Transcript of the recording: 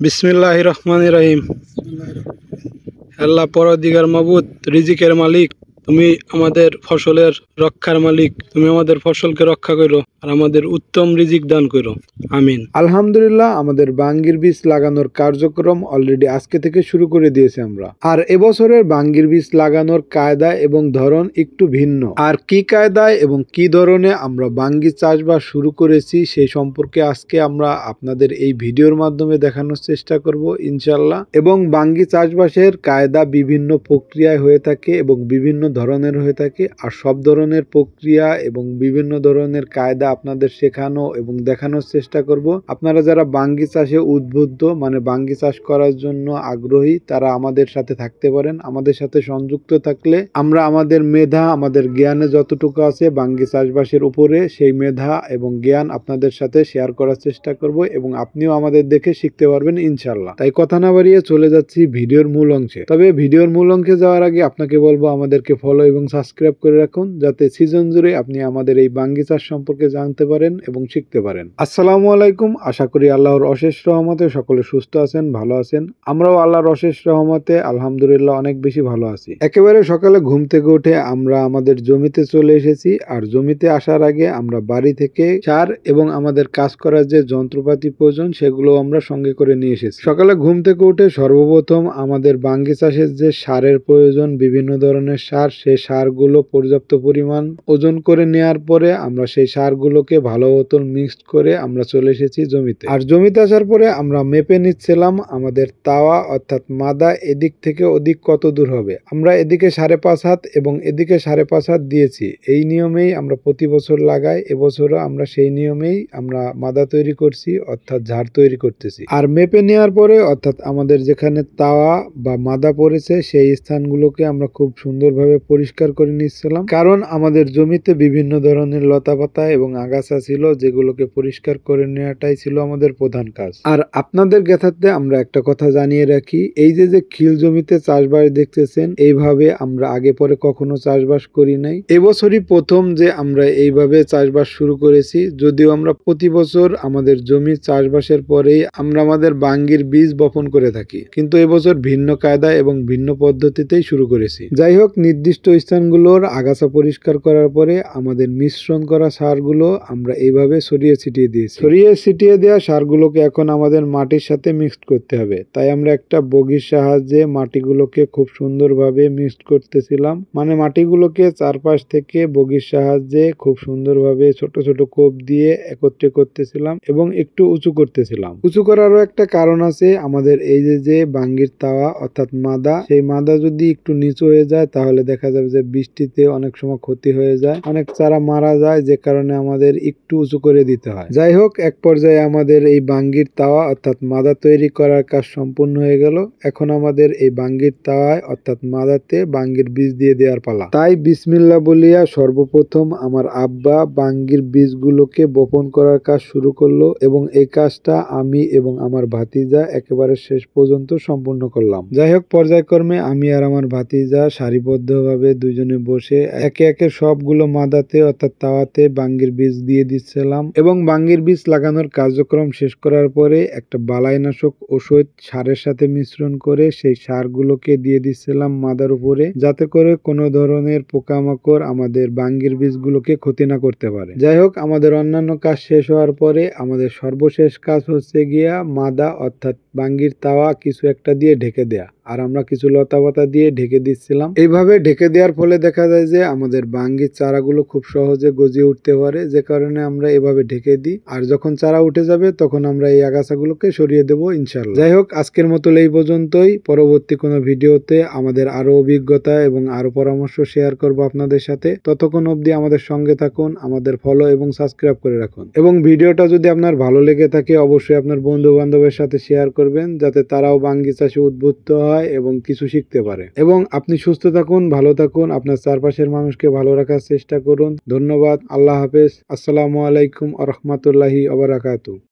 বিসমিল্লাহির রহমানির রহিম। আল্লাহ পরদিগার মাবুদ, রিজিকের মালিক, তুমি আমাদের ফসলের রক্ষার মালিক। তুমি আমাদের ফসলকে রক্ষা করো আর আমাদের উত্তম রিজিক দান করো, আমিন। আলহামদুলিল্লাহ, আমাদের বাঙ্গির বীজ লাগানোর কার্যক্রম অলরেডি আজকে থেকে শুরু করে দিয়েছি আমরা। আর এবছরের বাঙ্গির বীজ লাগানোর কায়দা এবং ধরন একটু ভিন্ন। আর কি কায়দায় এবং কি ধরনে আমরা বাঙ্গি চাষবাস শুরু করেছি সেই সম্পর্কে আজকে আমরা আপনাদের এই ভিডিওর মাধ্যমে দেখানোর চেষ্টা করব ইনশাল্লাহ। এবং বাঙ্গি চাষবাসের কায়দা বিভিন্ন প্রক্রিয়ায় হয়ে থাকে এবং বিভিন্ন ধরনের হয়ে থাকে। আর সব ধরনের প্রক্রিয়া এবং বিভিন্ন ধরনের কায়দা আপনাদের শেখানো এবং দেখানোর চেষ্টা করব। আপনারা যারা বাঙ্গি চাষে উদ্বুদ্ধ, মানে বাঙ্গি চাষ করার জন্য আগ্রহী, তারা আমাদের সাথে থাকতে পারেন। আমাদের সাথে সংযুক্ত থাকলে আমরা আমাদের মেধা, আমাদের জ্ঞানে যতটুকু আছে বাঙ্গি চাষবাসের উপরে, সেই মেধা এবং জ্ঞান আপনাদের সাথে শেয়ার করার চেষ্টা করব এবং আপনিও আমাদের দেখে শিখতে পারবেন ইনশাল্লাহ। তাই কথা না বাড়িয়ে চলে যাচ্ছি ভিডিওর মূল অংশে। তবে ভিডিওর মূল অংশে যাওয়ার আগে আপনাকে বলবো আমাদেরকে ফলো এবং সাবস্ক্রাইব করে রাখুন, যাতে সিজন জুড়ে আপনি আমাদের এই বাঙ্গি চাষ সম্পর্কে জানতে পারেন এবং শিখতে পারেন। আসসালামু আলাইকুম। আশা করি আল্লাহর অশেষ রহমতে সকলে সুস্থ আছেন, ভালো আছেন। আমরাও আল্লাহর অশেষ রহমতে আলহামদুলিল্লাহ অনেক বেশি ভালো আছি। একেবারে সকালে ঘুম থেকে উঠে আমরা আমাদের জমিতে চলে এসেছি। আর জমিতে আসার আগে আমরা বাড়ি থেকে সার এবং আমাদের কাজ করার যে যন্ত্রপাতি প্রয়োজন সেগুলো আমরা সঙ্গে করে নিয়ে এসেছি। সকালে ঘুম থেকে উঠে সর্বপ্রথম আমাদের বাঙ্গি চাষের যে সারের প্রয়োজন, বিভিন্ন ধরনের সার, সেই সারগুলো পর্যাপ্ত পরিমাণ ওজন করে নেওয়ার পরে আমরা সেই সারগুলোকে ভালো মতন মিক্সড করে আমরা চলে এসেছি জমিতে। আর জমিতে আসার পরে আমরা মেপে নিচ্ছিলাম আমাদের তাওয়া অর্থাৎ মাদা এদিক থেকে ওদিক কত দূর হবে। আমরা এদিকে 5.5 হাত এবং এদিকে 5.5 হাত দিয়েছি। এই নিয়মেই আমরা প্রতি বছর লাগাই। এবছরও আমরা সেই নিয়মেই আমরা মাদা তৈরি করছি, অর্থাৎ ঝাড় তৈরি করতেছি। আর মেপে নেওয়ার পরে অর্থাৎ আমাদের যেখানে তাওয়া বা মাদা পড়েছে সেই স্থানগুলোকে আমরা খুব সুন্দরভাবে পরিষ্কার করে নিচ্ছিলাম, কারণ আমাদের জমিতে বিভিন্ন ধরনের লতাপাতা এবং আগাছা ছিল, যেগুলোকে পরিষ্কার করে নেওয়াটাই ছিল আমাদের প্রধান কাজ। আর আপনাদের জ্ঞাতার্থে আমরা একটা কথা জানিয়ে রাখি, এই যে খিল জমিতে চাষবাস দেখতেছেন, এইভাবে আমরা আগে পরে কখনো চাষবাস করি নাই। এবছরই প্রথম যে আমরা এইভাবে চাষবাস শুরু করেছি। যদিও আমরা প্রতি বছর আমাদের জমি চাষবাসের পরেই আমরা আমাদের বাঙ্গির বীজ বপন করে থাকি, কিন্তু এবছর ভিন্ন কায়দা এবং ভিন্ন পদ্ধতিতেই শুরু করেছি। যাই হোক, নির্দিষ্ট স্থানগুলোর আগাছা পরিষ্কার করার পরে আমাদের মিশ্রণ করা সারগুলো আমরা এইভাবে ছড়িয়ে ছিটিয়ে দিয়েছি। ছড়িয়ে ছিটিয়ে দেওয়া সারগুলোকে এখন আমাদের মাটির সাথে মিক্সড করতে হবে। তাই আমরা একটা বগির সাহায্যে মাটিগুলোকে খুব সুন্দরভাবে মিক্সড করতেছিলাম, মানে মাটিগুলোকে চারপাশ থেকে বগির সাহায্যে খুব সুন্দরভাবে ছোট ছোট কোপ দিয়ে একত্রে করতেছিলাম এবং একটু উঁচু করতেছিলাম। উঁচু করারও একটা কারণ আছে। আমাদের এই যে বাঙ্গির তাওয়া অর্থাৎ মাদা, সেই মাদা যদি একটু নিচু হয়ে যায় তাহলে দেখা যাবে যে বৃষ্টিতে অনেক সময় ক্ষতি হয়ে যায়, অনেক চারা মারা যায়, যে কারণে আমাদের একটু উঁচু করে দিতে হয়। যাই হোক, এক পর্যায়ে আমাদের এই বাঙ্গির তাওয়া অর্থাৎ মাদা তৈরি করার কাজ সম্পূর্ণ হয়ে গেল। এখন আমাদের এই বাঙ্গির তাওয়ায় অর্থাৎ মাদাতে বাঙ্গির বীজ দিয়ে দেওয়ার পালা। তাই বিসমিল্লাহ বলিয়া সর্বপ্রথম আমার আব্বা বাঙ্গির বীজগুলোকে বপন করার কাজ শুরু করলো এবং এই কাজটা আমি এবং আমার ভাতিজা একেবারে শেষ পর্যন্ত সম্পূর্ণ করলাম। যাই হোক, পর্যায়ক্রমে আমি আর আমার ভাতিজা সারিবদ্ধভাবে দুইজনে বসে একে একে সবগুলো মাদাতে অর্থাৎ তাওয়াতে বাঙ্গির বীজ দিয়ে দিচ্ছিলাম এবং বাঙ্গির বীজ লাগানোর কার্যক্রম শেষ করার পরে একটা বালাইনাশক ওষুধ সারের সাথে মিশ্রণ করে সেই সারগুলোকে দিয়ে দিচ্ছিলাম মাদার উপরে, যাতে করে কোনো ধরনের পোকামাকড় আমাদের বাঙ্গির বীজগুলোকে ক্ষতি না করতে পারে। যাই হোক, আমাদের অন্যান্য কাজ শেষ হওয়ার পরে আমাদের সর্বশেষ কাজ হচ্ছে গিয়া মাদা অর্থাৎ বাঙ্গির তাওয়া কিছু একটা দিয়ে ঢেকে দেয়া। আর আমরা কিছু লতাপাতা দিয়ে ঢেকে দিচ্ছিলাম। এইভাবে ঢেকে দেওয়ার ফলে দেখা যায় যে আমাদের বাঙ্গির চারাগুলো খুব সহজে গজিয়ে উঠতে পারে, যে কারণে আমরা এভাবে ঢেকে দিই। আর যখন চারা উঠে যাবে তখন আমরা এই আগাছাগুলোকে সরিয়ে দেবো ইনশাল্লাহ। যাই হোক, আজকের মতো এই পর্যন্তই। পরবর্তী কোনো ভিডিওতে আমাদের আরো অভিজ্ঞতা এবং আরো পরামর্শ শেয়ার করব আপনাদের সাথে। ততক্ষণ অবধি আমাদের সঙ্গে থাকুন, আমাদের ফলো এবং সাবস্ক্রাইব করে রাখুন। এবং ভিডিওটা যদি আপনার ভালো লেগে থাকে অবশ্যই আপনার বন্ধু বান্ধবের সাথে শেয়ার করবেন, যাতে তারাও বাঙ্গি চাষে উদ্বুদ্ধ হয় এবং কিছু শিখতে পারে। এবং আপনি সুস্থ থাকুন, ভালো থাকুন, আপনার চারপাশের মানুষকে ভালো রাখার চেষ্টা করুন। ধন্যবাদ। আল্লাহ হাফেজ। আসসালামু আলাইকুম ওয়া রাহমাতুল্লাহি ওয়া বারাকাতুহু।